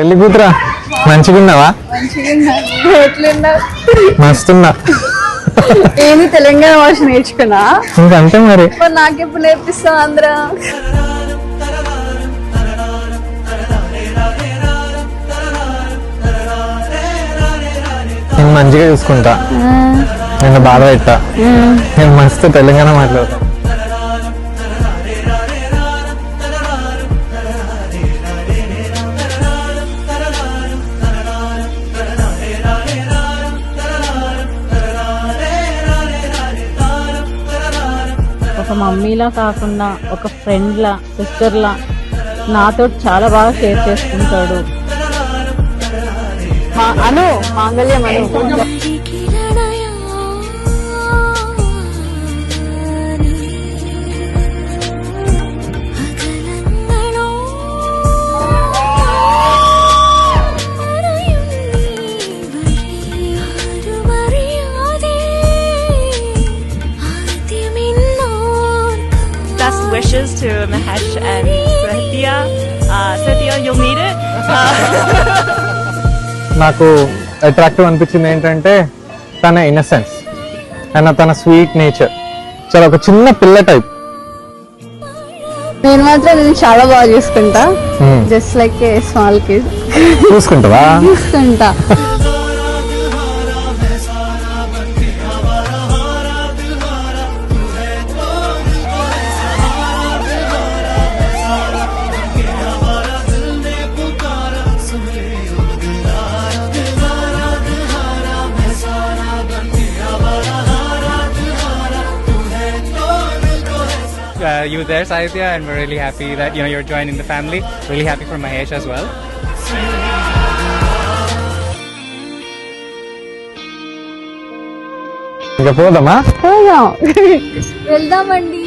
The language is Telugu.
పెళ్లి కూతురా మంచిగున్నావా? మస్తున్నా. ఏంది తెలంగాణ భాష నేర్చుకున్నా? ఇంకంతే మరి. నాకెప్పుడు నేర్పిస్తావు ఆంధ్ర? నేను మంచిగా చూసుకుంటా, నేను బాధ పెట్టా, నేను మస్తు తెలంగాణ మాట్లాడతా. ఒక మమ్మీలా కాకుండా ఒక ఫ్రెండ్లా, సిస్టర్లా నాతో చాలా బాగా షేర్ చేసుకుంటాడు. అను మాంగళ్యం అను. Best wishes to Mahesh and Sathya. Sathya, you'll need it. నాకు అట్రాక్టివ్ అనిపించింది ఏంటంటే తన ఇన్నసెన్స్ అండ్ తన స్వీట్ నేచర్. చాలా ఒక చిన్న పిల్ల టైప్. నేను మాత్రం నేను చాలా బాగా చూసుకుంటా, just like a small kid. చూసుకుంటావా? చూసుకుంటా. You there, Saithya, and we're really happy that you're joining the family. Really happy for Mahesh as well. ఇంకా పోదామా? వెళ్దామండి.